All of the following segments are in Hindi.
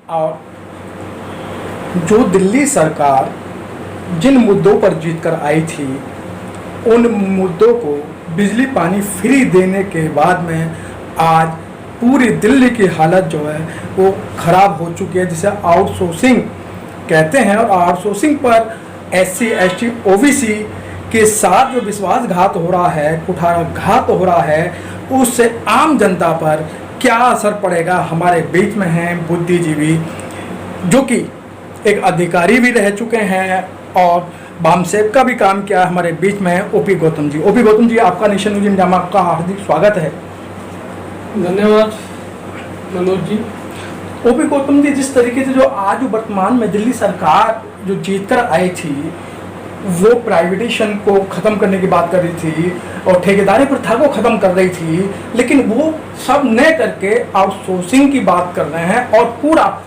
और जो दिल्ली सरकार जिन मुद्दों पर जीत कर आई थी, उन मुद्दों को बिजली पानी फ्री देने के बाद में आज पूरी दिल्ली की हालत जो है वो ख़राब हो चुकी है, जिसे आउटसोर्सिंग कहते हैं। और आउटसोर्सिंग पर SC ST OBC के साथ जो विश्वासघात हो रहा है, कुठाराघात हो रहा है, उससे आम जनता पर क्या असर पड़ेगा। हमारे बीच में हैं बुद्धिजीवी जो कि एक अधिकारी भी रह चुके हैं और बामसेब का भी काम किया। हमारे बीच में है OP गौतम जी। OP गौतम जी, आपका नेशन न्यूज इंडिया में आपका हार्दिक स्वागत है। धन्यवाद मनोज जी। OP गौतम जी, जिस तरीके से जो आज वर्तमान में दिल्ली सरकार जो जीत कर आई थी, वो प्राइवेटेशन को ख़त्म करने की बात कर रही थी और ठेकेदारी प्रथा को ख़त्म कर रही थी, लेकिन वो सब न करके आउटसोर्सिंग की बात कर रहे हैं और पूरा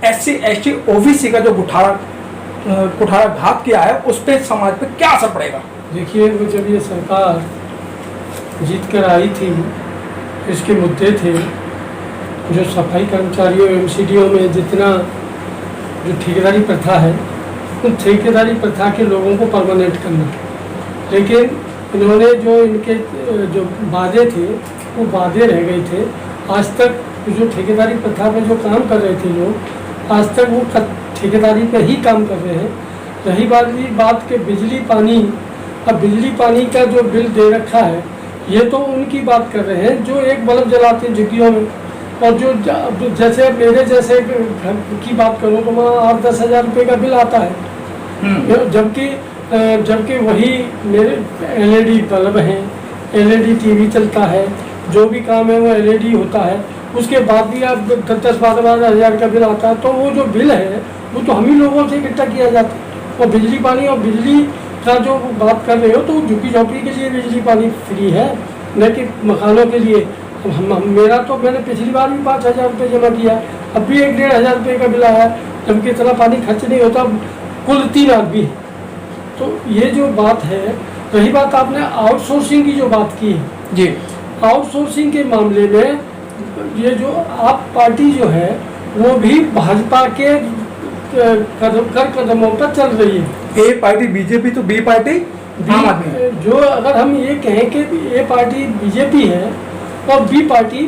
SC ST OBC का जो कुठाराघात किया है, उस पर समाज पे क्या असर पड़ेगा। देखिए, वो जब ये सरकार जीत कर आई थी, इसके मुद्दे थे जो सफाई कर्मचारियों MCDO में जितना जो ठेकेदारी प्रथा है, उन ठेकेदारी प्रथा के लोगों को परमानेंट करना। लेकिन इन्होंने जो इनके जो वादे थे वो वादे रह गए थे। आज तक जो ठेकेदारी प्रथा में जो काम कर रहे थे लोग, आज तक वो ठेकेदारी पे ही काम कर रहे हैं। रही बात के बिजली पानी, अब बिजली पानी का जो बिल दे रखा है, ये तो उनकी बात कर रहे हैं जो एक बल्ब जलाते हैं झुग्गियों में। और जो जैसे मेरे जैसे घर की बात करूँ तो वहाँ 8-10 हज़ार रुपये का बिल आता है, जबकि वही मेरे LED बल्ब हैं, LED TV चलता है, जो भी काम है वो LED होता है। उसके बाद भी आप 10-12 हज़ार का बिल आता है। तो वो जो बिल है वो तो हम ही लोगों से इकट्ठा किया जाता है। और बिजली पानी और बिजली का जो बात कर रहे हो, तो झुग्गी झोंपड़ी के लिए बिजली पानी फ्री है, न कि मकानों के लिए। मेरा तो मैंने पिछली बार भी 5,000 रुपये जमा किया, अब भी 1-1.5 हज़ार रुपये का बिल आया, जबकि इतना पानी खर्च नहीं होता। कुल 3 आदमी है। तो ये जो बात है, रही बात आपने आउटसोर्सिंग की जो बात की है जी, आउटसोर्सिंग के मामले में ये जो आप पार्टी जो है वो भी भाजपा के कदमों पर चल रही है। A पार्टी BJP तो B पार्टी आम आदमी। जो अगर हम ये कहें कि A पार्टी BJP है और B पार्टी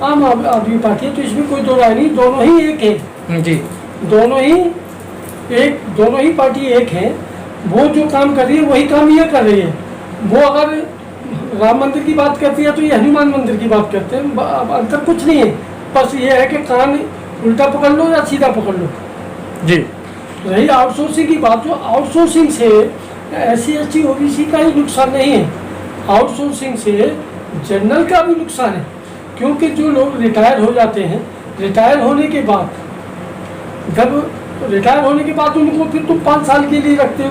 आम आदमी पार्टी है, तो इसमें कोई दो राय नहीं, दोनों ही एक है जी। दोनों ही पार्टी एक है। वो जो काम कर रही है वही काम ये कर रही है। वो अगर राम मंदिर की बात करती है तो ये हनुमान मंदिर की बात करते हैं। अंतर कुछ नहीं है, बस ये है कि कान उल्टा पकड़ लो या सीधा पकड़ लो जी। रही आउटसोर्सिंग की बात, तो आउटसोर्सिंग से SC ST OBC का ही नुकसान नहीं है, आउटसोर्सिंग से जनरल का भी नुकसान है। क्योंकि जो लोग रिटायर हो जाते हैं, रिटायर होने के बाद उनको फिर तुम 5 साल के लिए रखते हो।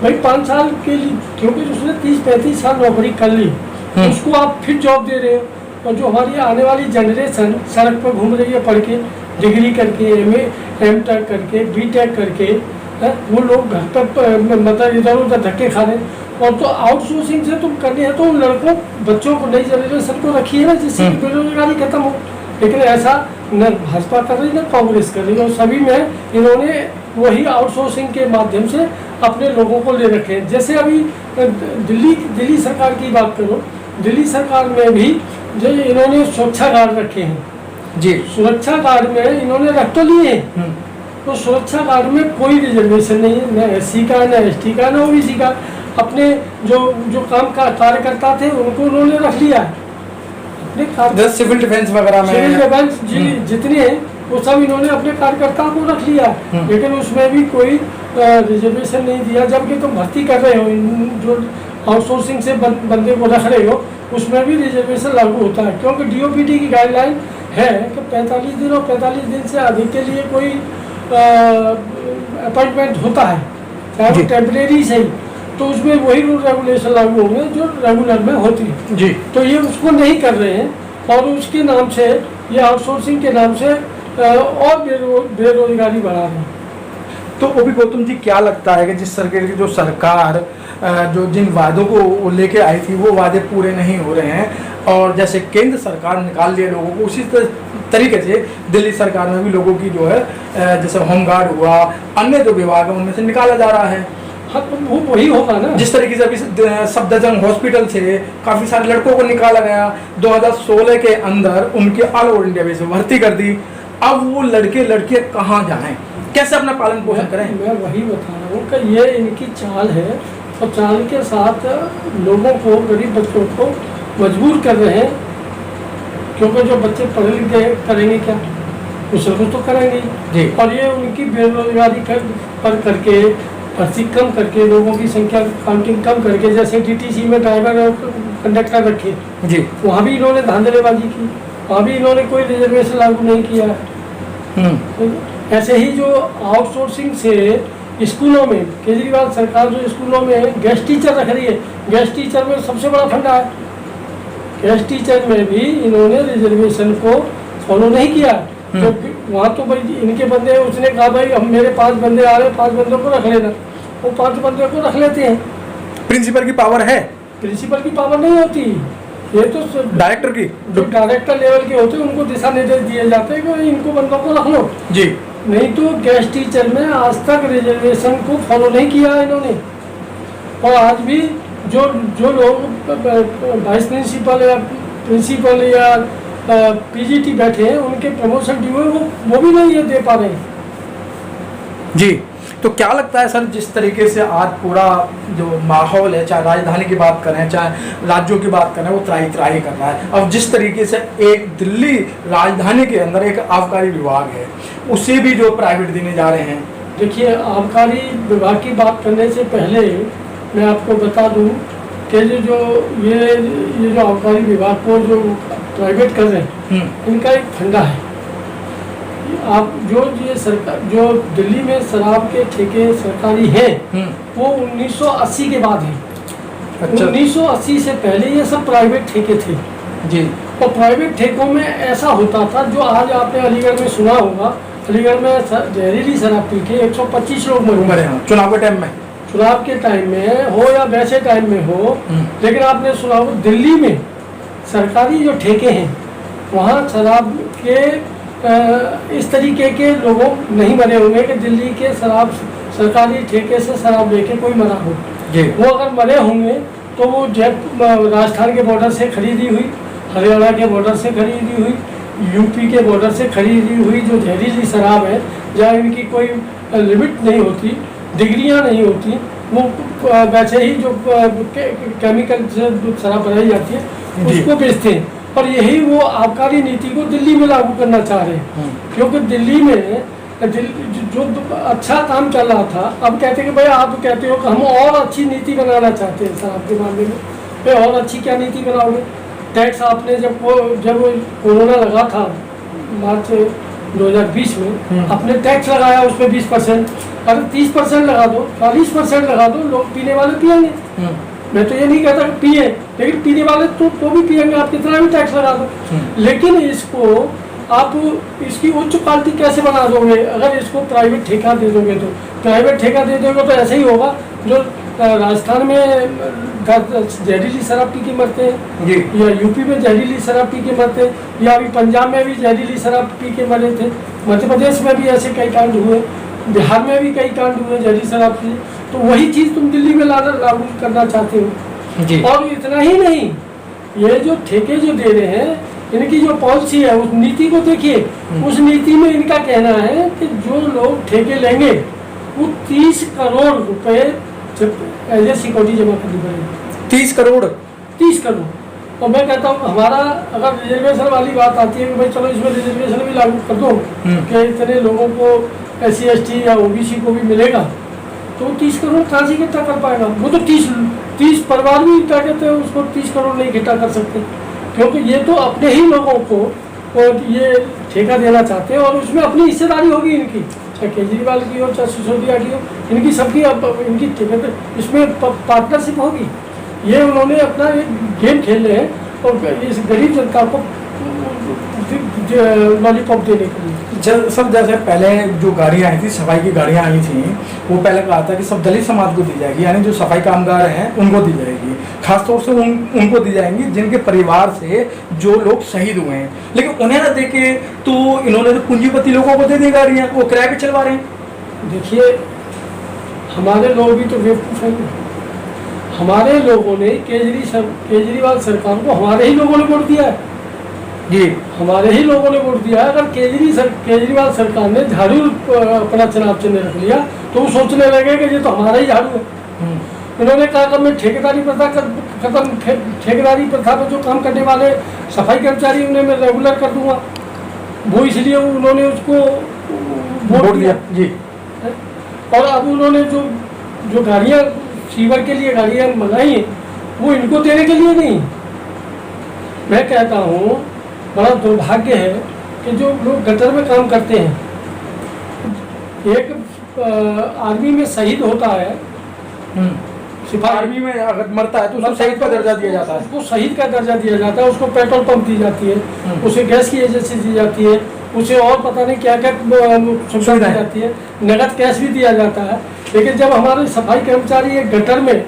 भाई 5 साल के लिए, क्योंकि उसने 30-35 साल नौकरी कर ली, उसको आप फिर जॉब दे रहे हो। और जो हमारी आने वाली जनरेशन सड़क पर घूम रही है पढ़ के, डिग्री करके, MA M.Tech करके, B.Tech करके, वो लोग घर पर मतलब इधर उधर धक्के खा रहे हैं। और तो आउटसोर्सिंग से तुम करनी है तो उन लड़कों बच्चों को, नई जनरेशन को रखिए ना, जिससे बेरोजगारी खत्म हो। लेकिन ऐसा न भाजपा कर रही, न कांग्रेस कर रही। और सभी में इन्होंने वही आउटसोर्सिंग के माध्यम से अपने लोगों को ले रखे हैं। जैसे अभी दिल्ली सरकार की बात करो, दिल्ली सरकार में भी जो इन्होंने सुरक्षा गार्ड रखे हैं जी। सुरक्षा गार्ड में इन्होंने रख तो लिए हैं, तो सुरक्षा गार्ड में कोई रिजर्वेशन नहीं है, न SC का, न ST का, न OBC का। अपने जो काम का कार्यकर्ता थे उनको उन्होंने रख लिया है। सिविल डिफेंस वगैरह में, सिविल डिफेंस जितने हैं वो सब इन्होंने अपने कार्यकर्ताओं को रख लिया, लेकिन उसमें भी कोई रिजर्वेशन नहीं दिया। जबकि तुम भर्ती कर रहे हो, जो आउटसोर्सिंग से बंदे को रख रहे हो, उसमें भी रिजर्वेशन लागू होता है। क्योंकि DOPT की गाइडलाइन है कि 45 दिन और 45 दिन से अधिक के लिए कोई अपॉइंटमेंट होता है, चाहे वो टेम्परेरी से ही, तो उसमें वही रूल रेगुलेशन लागू होंगे जो रेगुलर में होती है जी। तो ये उसको नहीं कर रहे हैं, और उसके नाम से, ये आउटसोर्सिंग के नाम से और बेरोजगारी बढ़ा रहे हैं। तो OP गौतम जी, क्या लगता है कि जिस सरकार जो जिन वादों को वो लेके आई थी वो वादे पूरे नहीं हो रहे हैं। और जैसे केंद्र सरकार निकाल लिए लोगों को, उसी तरीके से दिल्ली सरकार में भी लोगों की जो है जैसे होमगार्ड हुआ, अन्य जो विभाग है उनमें से निकाला जा रहा है। हाँ, तो वो वही होगा ना। जिस तरीके से अभी सफदरजंग हॉस्पिटल से काफ़ी सारे लड़कों को निकाला गया, 2016 के अंदर उनके ऑल ओवर इंडिया में से भर्ती कर दी। अब वो लड़के लड़कियां कहाँ जाएं, कैसे अपना पालन पोषण करें? मैं वही बता रहा हूँ कि ये इनकी चाल है, और चाल के साथ लोगों को, गरीब बच्चों को मजबूर कर रहे हैं। क्योंकि जो बच्चे पढ़े लिखे करेंगे क्या, कुछ ना कुछ तो करेंगे जी। और ये उनकी बेरोजगारी पर करके, भर्ती कम करके, लोगों की संख्या काउंटिंग कम करके, जैसे डीटीसी में ड्राइवर और कंडक्टर रखे जी, वहाँ भी इन्होंने धांधलेबाजी की, वहाँ भी इन्होंने कोई रिजर्वेशन लागू नहीं किया है। ऐसे ही जो आउटसोर्सिंग से स्कूलों में केजरीवाल सरकार जो स्कूलों में गेस्ट टीचर रख रही है, गेस्ट टीचर में सबसे बड़ा फंडा है। गेस्ट टीचर में भी इन्होंने रिजर्वेशन को फॉलो नहीं किया, तो वहाँ तो भाई इनके बंदे, उसने कहा भाई हम मेरे 5 बंदे आ रहे हैं, 5 बंदों को रख लेना, वो 5 बंदे को रख लेते हैं। प्रिंसिपल की पावर है, प्रिंसिपल की पावर नहीं होती, ये तो डायरेक्टर की, जो डायरेक्टर लेवल के होते हैं उनको दिशा निर्देश दिए जाते हैं कि इनको बंदों को रख लो जी। नहीं तो गेस्ट टीचर में आज तक रिजर्वेशन को फॉलो नहीं किया है इन्होंने। और आज भी जो जो लोग वाइस प्रिंसिपल या प्रिंसिपल या पीजीटी बैठे हैं, उनके प्रमोशन ड्यू है, वो भी नहीं ये दे पा रहे हैं जी। तो क्या लगता है सर, जिस तरीके से आज पूरा जो माहौल है, चाहे राजधानी की बात करें चाहे राज्यों की बात करें, वो त्राही त्राही कर रहा है। अब जिस तरीके से एक दिल्ली राजधानी के अंदर एक आबकारी विभाग है, उसे भी जो प्राइवेट देने जा रहे हैं। देखिए, आबकारी विभाग की बात करने से पहले मैं आपको बता दूं कि ये जो आबकारी विभाग को जो प्राइवेट कर रहे हैं, इनका एक फंडा है। आप ये सरकार जो दिल्ली में शराब के ठेके सरकारी हैं, वो 1980 के बाद है। अच्छा। 1980 से पहले ये सब प्राइवेट ठेके थे जी। और प्राइवेट ठेकों में ऐसा होता था, जो आज आपने अलीगढ़ में सुना होगा, अलीगढ़ में जहरीली शराब पी के 125 लोग मरे हैं चुनाव के टाइम में। चुनाव के टाइम में हो या वैसे टाइम में हो, लेकिन आपने सुना हो दिल्ली में सरकारी जो ठेके हैं, वहाँ शराब के इस तरीके के लोगों नहीं मरे होंगे कि दिल्ली के शराब सरकारी ठेके से शराब लेके कोई मरा हो। वो अगर मरे होंगे तो वो राजस्थान के बॉर्डर से खरीदी हुई, हरियाणा के बॉर्डर से खरीदी हुई, यूपी के बॉर्डर से खरीदी हुई जो जहरीली शराब है, जहाँ इनकी कोई लिमिट नहीं होती, डिग्रियाँ नहीं होती, वो वैसे ही जो केमिकल से शराब बनाई जाती है उसको बेचते हैं। और यही वो आबकारी नीति को दिल्ली में लागू करना चाह रहे हैं, क्योंकि दिल्ली में जो अच्छा काम चल रहा था, अब कहते हैं कि भाई आप कहते हो कि हम और अच्छी नीति बनाना चाहते हैं शराब के मामले में। भाई और अच्छी क्या नीति बनाओगे? टैक्स आपने जब कोरोना लगा था मार्च 2020 में, आपने टैक्स लगाया उस पर 20%, अगर 30% लगा दो, 40% लगा दो, लोग पीने वाले पिएंगे। मैं तो ये नहीं कहता कि पिए, लेकिन पीने वाले तो भी पिएंगे, आप कितना भी टैक्स लगा दो। लेकिन इसको आप इसकी उच्च क्वालिटी कैसे बना दोगे? अगर इसको प्राइवेट ठेका दे दोगे तो प्राइवेट ठेका दे दोगे तो ऐसे ही होगा जो राजस्थान में जहरीली शराब पी के मरते हैं, या यूपी में जहरीली शराब पी के मरते हैं, या अभी पंजाब में भी जहरीली शराब पी के मरे थे, मध्य प्रदेश में भी ऐसे कई कांड हुए, बिहार में भी कई कांड हुए जहरीली शराब की। तो वही चीज़ तुम दिल्ली में लागू करना चाहते हो जी। और इतना ही नहीं, ये जो ठेके जो दे रहे हैं, इनकी जो पॉलिसी है उस नीति को देखिए। उस नीति में इनका कहना है कि जो लोग ठेके लेंगे वो 30 करोड़ रुपए एज ए सिक्योरिटी जमा करनी पड़ेगी। 30 करोड़। और मैं कहता हूँ हमारा अगर रिजर्वेशन वाली बात आती है कि भाई चलो इसमें रिजर्वेशन भी लागू कर दो कि इतने लोगों को SC ST या OBC को भी मिलेगा, तो 30 करोड़ कहाँ से इकट्ठा कर पाएगा? वो तो 30 परिवार भी क्या कहते हैं उसको 30 करोड़ नहीं इकट्ठा कर सकते, क्योंकि ये तो अपने ही लोगों को ये ठेका देना चाहते हैं और उसमें अपनी हिस्सेदारी होगी इनकी, चाहे केजरीवाल की हो चाहे सिसोदिया की हो, इनकी सबकी इनकी इसमें पार्टनरशिप होगी। ये उन्होंने अपना एक गेम खेल रहे हैं और इस गरीब जनता को लॉलीपॉप देने के लिए। सब जैसे पहले जो गाड़ियाँ आई थी, सफाई की गाड़ियाँ आई थी, वो पहले कहा था कि सब दलित समाज को दी जाएगी, यानी जो सफाई कामगार हैं उनको दी जाएगी, खासतौर से उनको दी जाएंगी जिनके परिवार से जो लोग शहीद हुए हैं। लेकिन उन्हें ना देके तो इन्होंने तो पूंजीपति लोगों को दे दी गाड़ियाँ, वो किराए पे चलवा रहे हैं। देखिए, हमारे लोग भी तो बेवकूफ़ हैं। हमारे लोगों ने केजरीवाल सरकार को हमारे ही लोगों ने वोट दिया है जी, हमारे ही लोगों ने वोट दिया है। अगर केजरीवाल सरकार ने झाड़ू अपना चुनाव चिन्ह रख लिया तो वो सोचने लगे कि ये तो हमारा ही झाड़ू है। उन्होंने कहा कि मैं ठेकेदारी प्रथा खत्म, ठेकेदारी प्रथा में जो काम करने वाले सफाई कर्मचारी उन्हें मैं रेगुलर कर दूंगा। वो इसलिए उन्होंने उसको वोट दिया जी। और अब उन्होंने जो गाड़ियाँ सीवर के लिए गाड़ियाँ मंगाई हैं वो इनको देने के लिए नहीं। मैं कहता हूँ बड़ा दुर्भाग्य है कि जो लोग गटर में काम करते हैं, एक आर्मी में शहीद होता है, सिपाही आर्मी में अगर मरता है तो उसको शहीद का दर्जा दिया जाता है, उसको शहीद का दर्जा दिया जाता है, उसको पेट्रोल पंप दी जाती है, उसे गैस की एजेंसी दी जाती है, उसे और पता नहीं क्या क्या सुविधा दी जाती है, नगद कैश भी दिया जाता है। लेकिन जब हमारे सफाई कर्मचारी एक गटर में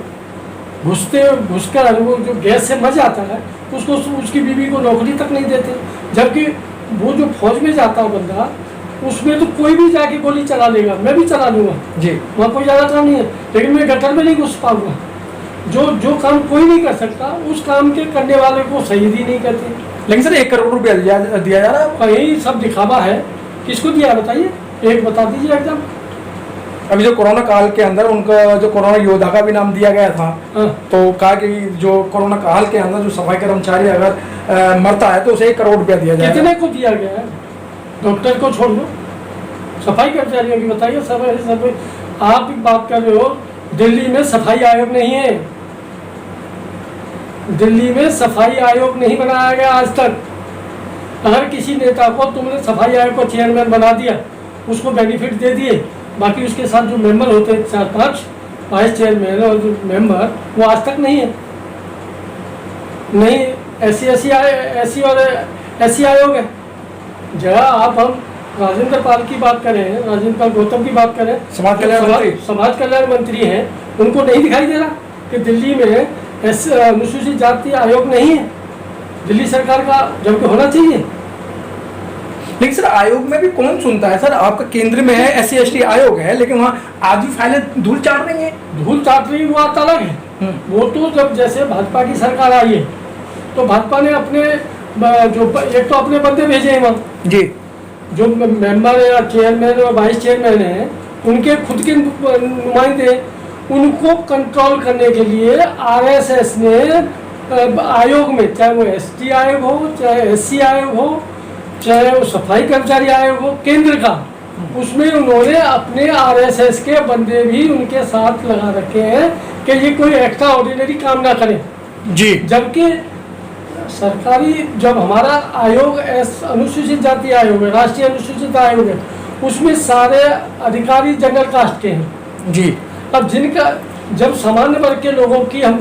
घुसकर वो जो गैस से मर जाता है, उसको उसकी बीवी को नौकरी तक नहीं देते। जबकि वो जो फौज में जाता है बंदा, उसमें तो कोई भी जाके गोली चला लेगा, मैं भी चला लूँगा जी, वहाँ कोई ज़्यादा काम नहीं है। लेकिन मैं गटर में नहीं घुस पाऊँगा। जो काम कोई नहीं कर सकता, उस काम के करने वाले को शहीद ही नहीं करते। लेकिन सर 1 करोड़ रुपया दिया जा रहा है, कहीं सब दिखावा है। किसको दिया बताइए, एक बता दीजिए एकदम। अभी जो कोरोना काल के अंदर उनका जो कोरोना योद्धा का भी नाम दिया गया था, तो कहा कि जो कोरोना काल के अंदर जो सफाई कर्मचारी अगर मरता है तो उसे 1 करोड़ रुपया दिया जाएगा। कितने को दिया गया है? डॉक्टर को छोड़ दो, सफाई कर्मचारियों की बताइए। सब आप भी बात कर रहे हो, दिल्ली में सफाई आयोग नहीं है। दिल्ली में सफाई आयोग नहीं बनाया गया आज तक। अगर किसी नेता को तुमने सफाई आयोग को चेयरमैन बना दिया, उसको बेनिफिट दे दिए, बाकी उसके साथ जो मेंबर होते हैं 4-5 वाइस चेयरमैन और जो मेंबर, वो आज तक नहीं है। नहीं एससी और एससी आयोग है। जरा आप हम राजेंद्र पाल की बात करें, राजेंद्र पाल गौतम की बात करें, समाज कल्याण मंत्री हैं, उनको नहीं दिखाई दे रहा कि दिल्ली में अनुसूचित जाति आयोग नहीं है दिल्ली सरकार का, जबकि होना चाहिए। लेकिन सर आयोग में भी कौन सुनता है? सर आपका केंद्र में है SC ST आयोग है, लेकिन वहाँ आज भी फाइलें धूल चाट रही हैं। धूल चाट रही वो बात अलग है। वो तो जब जैसे भाजपा की सरकार आई है तो भाजपा ने अपने जो एक तो अपने बंदे भेजे हैं वहाँ जी, जो मेंबर या चेयरमैन और वाइस चेयरमैन हैं, उनके खुद के नुमाइंदे, उनको कंट्रोल करने के लिए RSS ने आयोग में, चाहे वो ST आयोग हो, चाहे SC आयोग हो, चाहे वो सफाई कर्मचारी आयोग हो केंद्र का, उसमें उन्होंने अपने RSS के बंदे भी उनके साथ लगा रखे हैं कि ये कोई एक्स्ट्रा ऑर्डिनरी काम ना करें जी। जबकि सरकारी जब हमारा आयोग अनुसूचित जाति आयोग है, राष्ट्रीय अनुसूचित आयोग है, उसमें सारे अधिकारी जनरल कास्ट के हैं जी। अब जिनका जब सामान्य वर्ग के लोगों की हम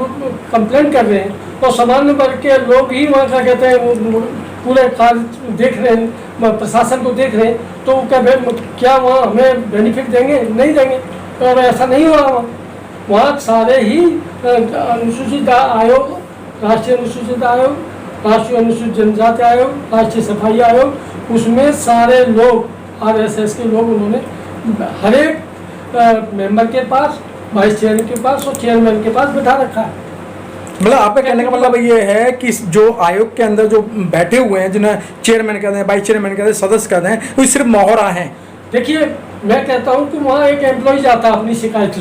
कंप्लेंट कर रहे हैं, तो सामान्य वर्ग के लोग ही वहाँ का कहते हैं, वो पूरे कार्य देख रहे हैं, प्रशासन को देख रहे हैं, तो क्या वहाँ हमें बेनिफिट देंगे? नहीं देंगे। और ऐसा नहीं हो रहा वहाँ सारे ही अनुसूचित आयोग, राष्ट्रीय अनुसूचित आयोग, राष्ट्रीय अनुसूचित जनजाति आयोग, राष्ट्रीय सफाई आयोग, उसमें सारे लोग RSS के लोग उन्होंने हर एक मेंबर के पास, वाइस चेयरमैन के पास और चेयरमैन के पास बैठा रखा है। मतलब आपका कहने का मतलब ये है कि जो आयोग के अंदर जो बैठे हुए हैं, जिन्हें चेयरमैन कहते हैं, वाइस चेयरमैन कहते हैं, सदस्य कहते हैं, वो सिर्फ मोहरा हैं। देखिए, मैं कहता हूँ कि वहाँ एक एम्प्लॉय जाता है अपनी शिकायत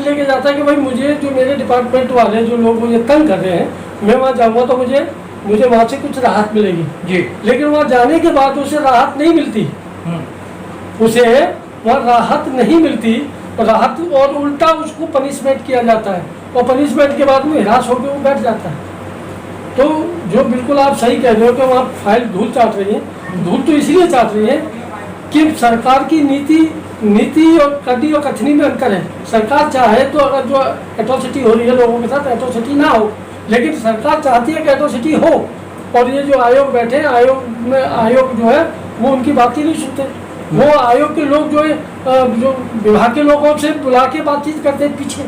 लेके जाता है कि भाई मुझे जो मेरे डिपार्टमेंट वाले जो लोग मुझे तंग कर रहे हैं, मैं वहाँ जाऊँगा तो मुझे वहाँ से कुछ राहत मिलेगी जी। लेकिन वहाँ जाने के बाद उसे राहत नहीं मिलती, उसे वहाँ राहत नहीं मिलती, राहत और उल्टा उसको पनिशमेंट किया जाता है, और पनिशमेंट के बाद में हिरास होकर वो बैठ जाता है। तो जो बिल्कुल आप सही कह रहे हो कि वहाँ फाइल धूल चाट रही है। धूल तो इसलिए चाट रही है कि सरकार की नीति और कड़ी और कथनी में अंतर है। सरकार चाहे तो अगर जो एट्रोसिटी हो रही है लोगों के साथ, एट्रोसिटी ना हो, लेकिन सरकार चाहती है कि एट्रोसिटी हो और ये जो आयोग बैठे हैं, आयोग जो है वो उनकी बात ही नहीं सुनते। वो आयोग के लोग जो है जो विभाग के लोगों से बुला के बातचीत करते हैं पीछे।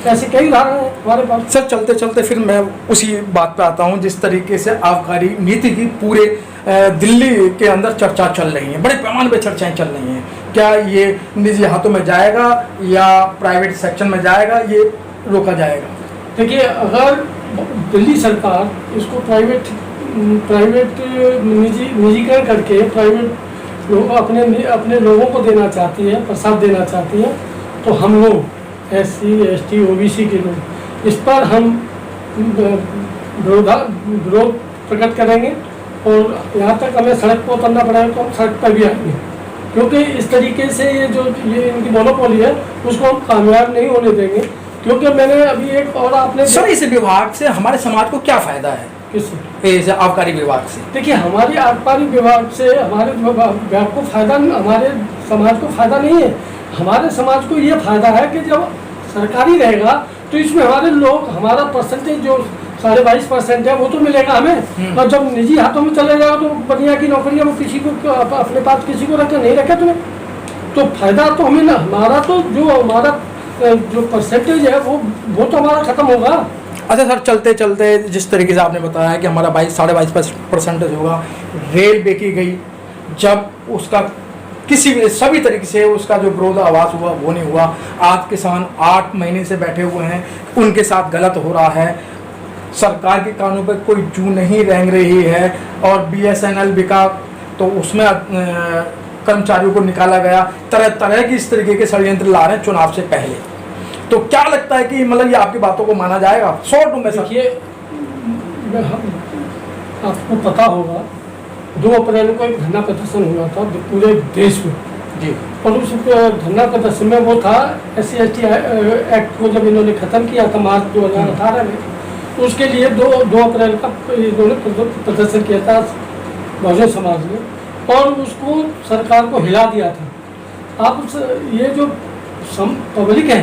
ऐसे कई उदाहरण है हमारे पास। सर चलते चलते फिर मैं उसी बात पे आता हूँ, जिस तरीके से आबकारी नीति की पूरे दिल्ली के अंदर चर्चा चल रही है, बड़े पैमाने पे चर्चाएं चल रही हैं। क्या ये निजी हाथों में जाएगा या प्राइवेट सेक्शन में जाएगा, ये रोका जाएगा? देखिए, अगर दिल्ली सरकार इसको प्राइवेट निजीकरण करके प्राइवेट लोग अपने लोगों को देना चाहती है, प्रसाद देना चाहती है, तो हम लोग SC ST OBC के लोग इस पर हम विरोध प्रकट करेंगे और यहाँ तक हमें सड़क पर उतरना पड़ेगा तो हम सड़क पर भी आएंगे, क्योंकि इस तरीके से ये इनकी मोनोपोली है उसको हम कामयाब नहीं होने देंगे। क्योंकि मैंने अभी एक और आपने सर, इस विभाग से हमारे समाज को क्या फायदा है? किससे? आबकारी विभाग से। देखिए, हमारी आबकारी विभाग से हमारे विभाग को फायदा, हमारे समाज को फायदा नहीं है। हमारे समाज को ये फायदा है कि जब सरकारी रहेगा तो इसमें हमारे लोग, हमारा परसेंटेज जो 22.5% है वो तो मिलेगा हमें। और जब निजी हाथों में चले जाएगा तो बढ़िया की नौकरियां वो किसी को अपने पास किसी को रखे नहीं रखे तुम्हें, तो फायदा तो हमें ना, हमारा तो जो परसेंटेज है वो तो हमारा खत्म होगा। अच्छा सर, चलते चलते जिस तरीके से आपने बताया कि हमारा 22.5% होगा, रेलवे की गई, जब उसका सभी तरीके से उसका जो विरोध आवाज हुआ वो नहीं हुआ। आज किसान 8 महीने से बैठे हुए हैं, उनके साथ गलत हो रहा है, सरकार के कानून पर कोई जू नहीं रेंग रही है, और BSNL बिका तो उसमें कर्मचारियों को निकाला गया, तरह तरह की इस तरीके के षड्यंत्र ला रहे हैं चुनाव से पहले। तो क्या लगता है कि मतलब ये आपकी बातों को माना जाएगा? शॉर्ट में देखिए, आपको पता होगा 2 अप्रैल को एक धरना प्रदर्शन हुआ था पूरे देश में जी, और उस धरना प्रदर्शन में वो था SC ST एक्ट को जब इन्होंने खत्म किया था मार्च 2018 में, तो उसके लिए 2 अप्रैल का इन्होंने प्रदर्शन किया था बहुजन समाज ने, और उसको सरकार को हिला दिया था। आप ये जो पब्लिक है,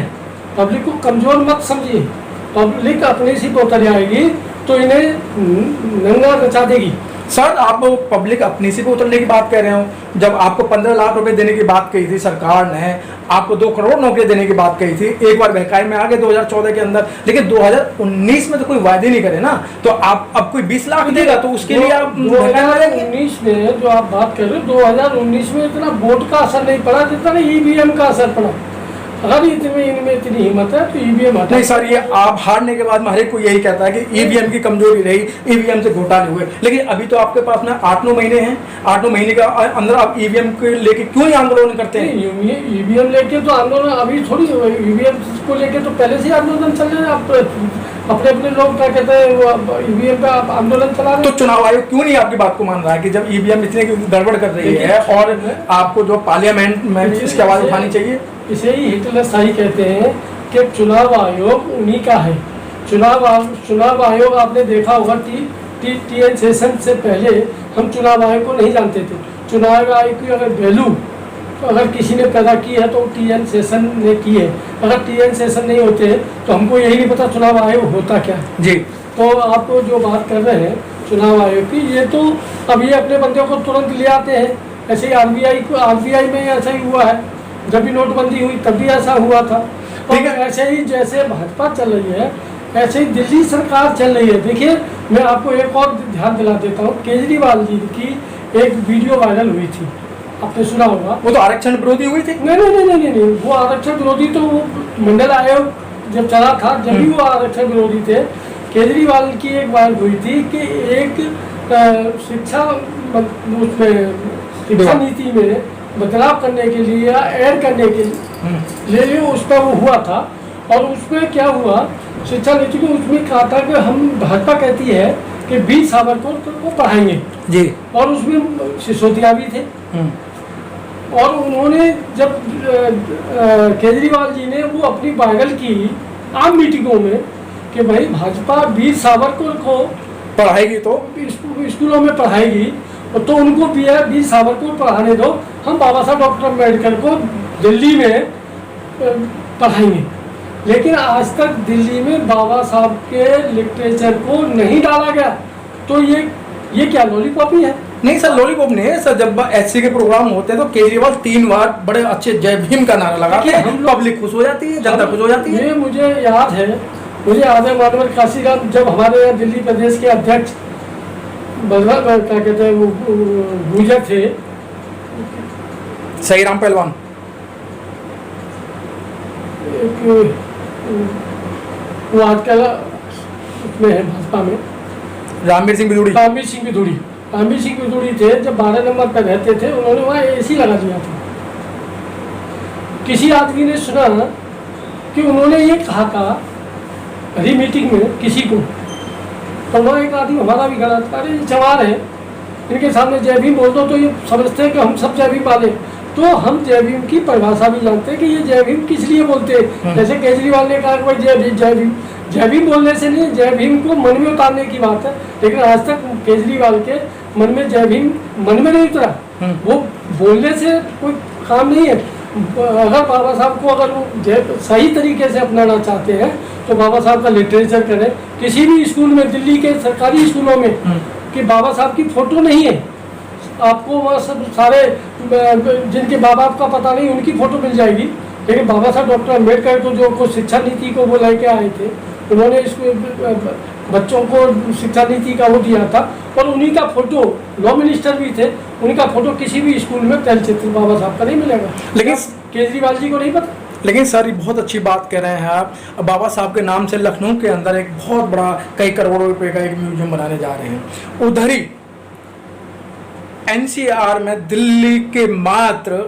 पब्लिक को कमजोर मत समझिए। पब्लिक अपनी सी उतर जाएगी तो इन्हें नंगा नचा देगी। सर, आप पब्लिक अपनी सी पे उतरने की बात कह रहे हो, जब आपको 15 लाख रुपए देने की बात कही थी सरकार ने, आपको 2 करोड़ नौकरी देने की बात कही थी, एक बार बहकाई में आ गए 2014 के अंदर, लेकिन 2019 में तो कोई वायदे नहीं करे ना, तो आप अब कोई 20 लाख देगा तो उसके लिए आप 2019 में जो आप बात कर रहे हो, 2019 में इतना वोट का असर नहीं पड़ा जितना EVM का असर पड़ा। अगर इनमें इतनी हिम्मत है तो EVM हटा। नहीं सर, ये आप हारने के बाद में हर एक को यही कहता है कि EVM की कमजोरी रही, EVM से घोटाले हुए, लेकिन अभी तो आपके पास में 8-9 महीने हैं, 8-9 महीने के अंदर आप EVM को लेके क्यों ही आंदोलन करते हैं? EVM लेके तो आंदोलन अभी थोड़ी, EVM को लेके तो पहले से आंदोलन चल रहे हैं। आप अपने लोग क्या कहते हैं EVM पे आप आंदोलन चला रहे हैं। तो चुनाव आयोग क्यों नहीं आपकी बात को मान रहा है कि जब EVM इतने गड़बड़ कर रही है और आपको जो पार्लियामेंट में भी इसकी आवाज उठानी चाहिए? इसे ही हिटलर शाही कहते हैं कि चुनाव आयोग उन्हीं का है। चुनाव आयोग आपने देखा होगा TN सेशन से पहले हम चुनाव आयोग को नहीं जानते थे। चुनाव आयोग की अगर वैल्यू तो अगर किसी ने पैदा की है तो TN सेशन ने की है। अगर TN सेशन नहीं होते तो हमको यही नहीं पता चुनाव आयोग होता क्या है जी। तो आप जो बात कर रहे हैं चुनाव आयोग की, ये तो अब ये अपने बंदे को तुरंत ले आते हैं। ऐसे ही RBI में ऐसा ही हुआ है, जब भी नोटबंदी हुई तब भी ऐसा हुआ था। और ऐसे ही जैसे भाजपा चल रही है ऐसे ही दिल्ली सरकार चल रही है। देखिए, मैं आपको एक और ध्यान दिला देता हूँ, केजरीवाल जी की एक वीडियो वायरल हुई थी, आपने सुना होगा। वो तो आरक्षण विरोधी हुई थी? नहीं, वो आरक्षण विरोधी तो वो मंडल आयोग जब चला था जब भी वो आरक्षण विरोधी थे। केजरीवाल की एक वायरल हुई थी कि एक शिक्षा नीति में बदलाव करने के लिए या ऐड करने के लिए उस पर वो हुआ था। और उसमें क्या हुआ, शिक्षा नीति में उसमें कहा था कि हम भाजपा कहती है कि वीर सावरकर को पढ़ाएंगे जी, और उसमें सिसोदिया भी थे। और उन्होंने जब केजरीवाल जी ने वो अपनी वायरल की आम मीटिंगों में कि भाई भाजपा वीर सावरकर को पढ़ाएगी तो स्कूलों में पढ़ाएगी, तो उनको वीर सावरकर को पढ़ाने दो, हम बाबा साहब डॉक्टर अम्बेडकर को दिल्ली में पढ़ाएंगे। लेकिन आज तक दिल्ली में बाबा साहब के लिटरेचर को नहीं डाला गया। तो ये ये क्या लॉलीपॉप ही है? नहीं सर, लॉलीपॉप नहीं है सर। जब एचसी के प्रोग्राम होते हैं तो केजरीवाल 3 बार बड़े अच्छे जय भीम का नारा लगाते हैं, हम लोग- पब्लिक खुश हो जाती है, जनता खुश हो जाती है। ये मुझे याद है मानवर काशीराम जब हमारे यहाँ दिल्ली प्रदेश के अध्यक्ष बलराम क्या कहते हैं वो गुर्जर थे, सही राम पहलवान, एक वो आजकल उसमें है भाजपा में, रामवीर सिंह बिदूड़ी। रामवीर सिंह बिदूड़ी थे, जब 12 नंबर पर रहते थे उन्होंने वहाँ एसी लगा दिया था। किसी आदमी ने सुना कि उन्होंने ये कहा हरी मीटिंग में किसी को, तो वहाँ एक आदमी हमारा भी खड़ा था, अरे ये चमार है, इनके सामने जय भीम बोल दो तो ये समझते हैं कि हम सब जय भीम वाले। तो हम जय भीम की परिभाषा भी जानते हैं कि ये जय भीम किस लिए बोलते हैं। जैसे केजरीवाल ने कहा कि भाई जय भीम बोलने से नहीं, जय भीम को मन में उतारने की बात है, लेकिन आज तक केजरीवाल के मन में जय भीम मन में नहीं उतरा। वो बोलने से कोई काम नहीं है। अगर बाबा साहब को अगर वो सही तरीके से अपनाना चाहते हैं तो बाबा साहब का लिटरेचर करें। किसी भी स्कूल में, दिल्ली के सरकारी स्कूलों में कि बाबा साहब की फोटो नहीं है, आपको वहाँ सब सारे जिनके माँ बाप का पता नहीं उनकी फोटो मिल जाएगी। लेकिन बाबा साहब डॉक्टर अम्बेडकर को जो कुछ शिक्षा नीति को वो लेके आए थे, उन्होंने इसको बच्चों को शिक्षा नीति का वो दिया था, और उन्हीं का फोटो, लॉ मिनिस्टर भी थे, उनका फोटो किसी भी स्कूल में तैलचित्र बाबा साहब का नहीं मिलेगा। लेकिन केजरीवाल जी को नहीं पता। लेकिन सर ये बहुत अच्छी बात कह रहे हैं आप। बाबा साहब के नाम से लखनऊ के अंदर एक बहुत बड़ा कई करोड़ों रुपए का एक म्यूजियम बनाने जा रहे हैं। उधर ही एनसीआर में दिल्ली के मात्र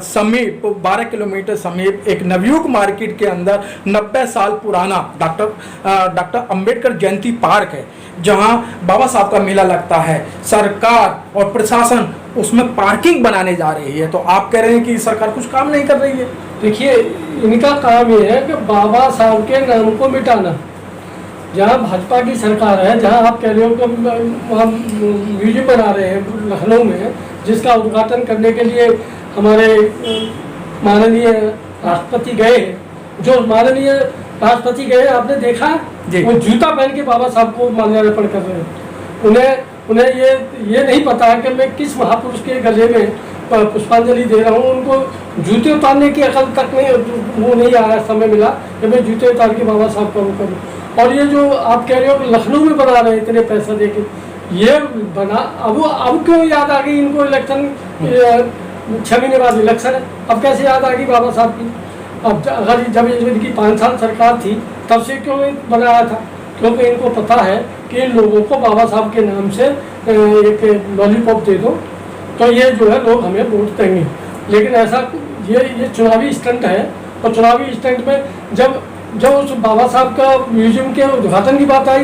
समीप 12 किलोमीटर समीप एक नवयुग मार्केट के अंदर 90 साल पुराना डॉक्टर अंबेडकर जयंती पार्क है, जहां बाबा साहब का मेला लगता है। सरकार और प्रशासन उसमें पार्किंग बनाने जा रही है, तो आप कह रहे हैं कि सरकार कुछ काम नहीं कर रही है। देखिए, इनका काम ये है कि बाबा साहब के नाम को मिटाना। जहाँ भाजपा की सरकार है, जहाँ आप कह रहे हो कि वहाँ म्यूजियम बना रहे हैं लखनऊ में, जिसका उद्घाटन करने के लिए हमारे माननीय राष्ट्रपति गए, जो माननीय राष्ट्रपति गए आपने देखा, वो जूता पहन के बाबा साहब को माल्यार्पण कर रहे हैं। उन्हें ये नहीं पता है कि मैं किस महापुरुष के गले में पुष्पांजलि दे रहा हूँ। उनको जूते उतारने की अकल तक नहीं, वो नहीं आया, समय मिला कि मैं जूते उतार के बाबा साहब का वो करूँ। और ये जो आप कह रहे हो कि लखनऊ में बना रहे हैं इतने पैसा दे के, ये बना अब क्यों याद आ गई इनको? इलेक्शन 6 महीने बाद इलेक्शन है, अब कैसे याद आ गई बाबा साहब की? अब अगर जब इनकी 5 साल सरकार थी तब से क्यों बनाया था? क्योंकि इनको पता है कि इन लोगों को बाबा साहब के नाम से एक लॉलीपॉप दे दो तो ये जो है लोग हमें वोट देंगे। लेकिन ऐसा ये चुनावी स्टंट है, और चुनावी स्टंट में जब उस बाबा साहब का म्यूजियम के उद्घाटन की बात आई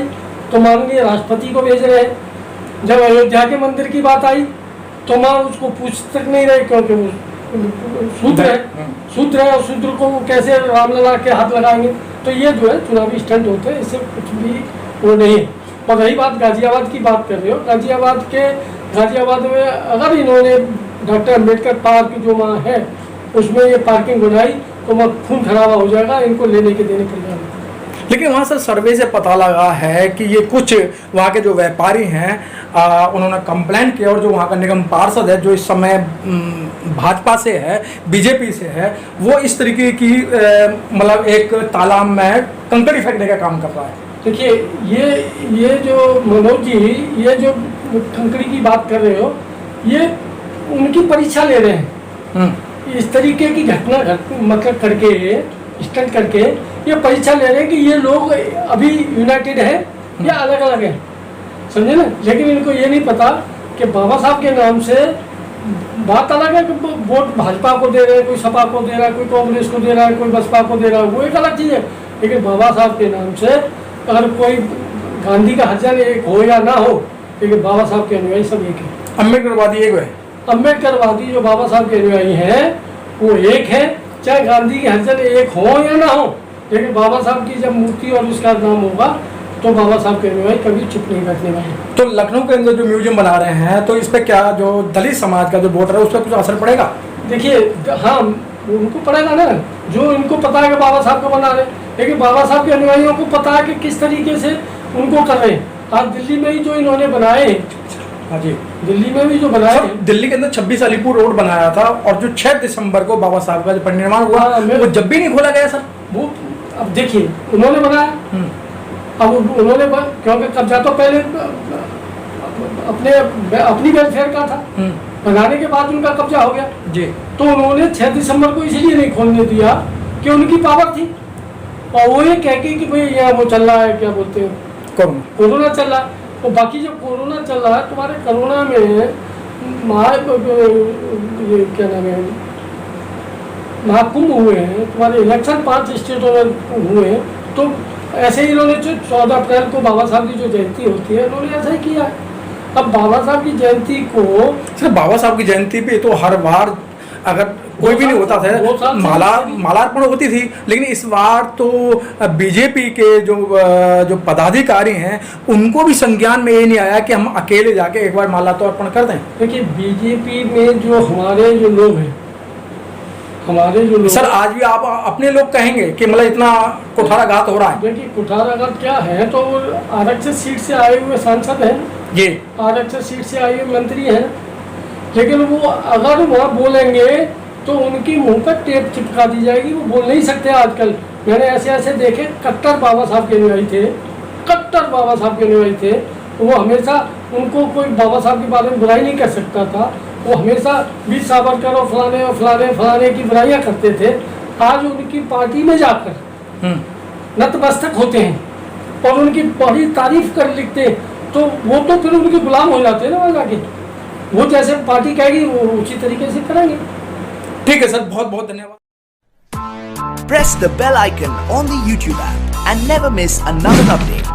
तो माननीय राष्ट्रपति को भेज रहे हैं। जब अयोध्या के मंदिर की बात आई तो माँ उसको पूछ तक नहीं रहे, क्योंकि वो शूद्र है और शूद्र को कैसे रामलला के हाथ लगाएंगे? तो ये जो है चुनावी स्टंट होते हैं, इससे कुछ भी वो नहीं है। और रही बात गाजियाबाद की बात कर रहे हो, गाजियाबाद में अगर इन्होंने डॉक्टर अम्बेडकर पार्क जो वहाँ है उसमें ये पार्किंग बनाई तो वहाँ खून खराबा हो जाएगा, इनको लेने के देने पड़ जाएगा। लेकिन वहाँ से सर्वे से पता लगा है कि ये कुछ वहाँ के जो व्यापारी हैं उन्होंने कंप्लेंट किया, और जो वहाँ का निगम पार्षद है जो इस समय भाजपा से है, बीजेपी से है, वो इस तरीके की मतलब एक तालाब में कंकड़ी फेंकने का काम कर रहा है। देखिए, ये जो मनोज जी, ये जो कंकड़ी की बात कर रहे हो, ये उनकी परीक्षा ले रहे हैं। इस तरीके की घटना मतलब करके स्टंट करके ये परीक्षा ले रहे हैं कि ये लोग अभी यूनाइटेड है या अलग अलग है, समझे ना? लेकिन इनको ये नहीं पता कि बाबा साहब के नाम से बात अलग है कि वोट भाजपा को दे रहे हैं, कोई सपा को दे रहा है, कोई कांग्रेस को दे रहा है, कोई बसपा को दे रहा है, वो एक अलग चीज़ है। लेकिन बाबा साहब के नाम से अगर कोई गांधी का हत्या एक हो या ना हो, लेकिन बाबा साहब के अनुयायी सब एक है। अम्बेडकरवादी एक है, अम्बेडकरवादी जो बाबा साहब के अनुयायी हैं वो एक है, चाहे गांधी की हत्या एक हो या ना हो। लेकिन बाबा साहब की जब मूर्ति और उसका नाम होगा तो बाबा साहब के अनुयायी कभी चुप नहीं बैठने वाले। तो लखनऊ के अंदर जो म्यूजियम बना रहे हैं तो इस पर क्या जो दलित समाज का जो वोटर है उस पर कुछ असर पड़ेगा? देखिए, हाँ उनको पड़ेगा ना, जो इनको पता है कि बाबा साहब को बना रहे, लेकिन बाबा साहब के अनुयायियों को पता है कि किस तरीके से उनको कर रहे हैं। आज दिल्ली में ही जो इन्होंने बनाए, हाँ जी दिल्ली में भी जो बनाए, सर, दिल्ली के अंदर 26 अलीपुर रोड बनाया था और जो 6 दिसंबर को बाबा साहब का जो परिनिर्वाण हुआ हाँ, वो जब भी नहीं खोला गया सर। वो अब देखिए उन्होंने बनाया, अब उन्होंने क्योंकि कब्जा तो पहले अपनी वेलफेयर का था, बनाने के बाद उनका कब्जा हो गया जी। तो उन्होंने 6 दिसंबर को इसलिए नहीं खोलने दिया कि उनकी पावर थी, और वो ये कह के कि भाई यहाँ वो चल रहा है, क्या बोलते हैं, कोरोना चल रहा है। तो बाकी जब कोरोना चल रहा है, तुम्हारे कोरोना में ये क्या नाम है, महाकुंभ हुए हैं, तुम्हारे इलेक्शन 5 स्टेटों में हुए हैं, तो ऐसे ही इन्होंने जो 14 अप्रैल को बाबा साहब की जो जयंती होती है, इन्होंने ऐसा ही किया है। अब बाबा साहब की जयंती को, सर बाबा साहब की जयंती पे तो हर बार अगर कोई भी नहीं होता था मालार्पण होती थी, लेकिन इस बार तो बीजेपी के जो पदाधिकारी हैं उनको भी संज्ञान में ये नहीं आया कि हम अकेले जाके एक बार माला तो अर्पण कर दें। देखिए बीजेपी में जो हमारे जो लोग हैं, सर आज भी आप अपने लोग कहेंगे कि मतलब इतना कुठाराघात हो रहा है। देखिए कुठाराघात क्या है, तो आरक्षित सीट से आए हुए सांसद हैं जी, आरक्षित सीट से आए हुए मंत्री हैं, लेकिन वो अगर वहाँ बोलेंगे तो उनकी मुंह पर टेप चिपका दी जाएगी, वो बोल नहीं सकते। आजकल मैंने ऐसे देखे, कट्टर बाबा साहब के अनुयायी थे, कट्टर बाबा साहब के अनुयायी थे, वो हमेशा, उनको कोई बाबा साहब के बारे में बुराई नहीं कर सकता था, वो हमेशा वीर सावरकर और फलाने की बुराइयां करते थे। आज उनकी पार्टी में जाकर नतमस्तक होते हैं और उनकी बड़ी तारीफ कर लिखते हैं, तो वो तो फिर उनके गुलाम हो जाते हैं ना वहाँ जाके, वो जैसे पार्टी कहेगी वो उसी तरीके से करेंगे। ठीक है सर, बहुत बहुत धन्यवाद। Press the bell icon on the YouTube app and never miss another update.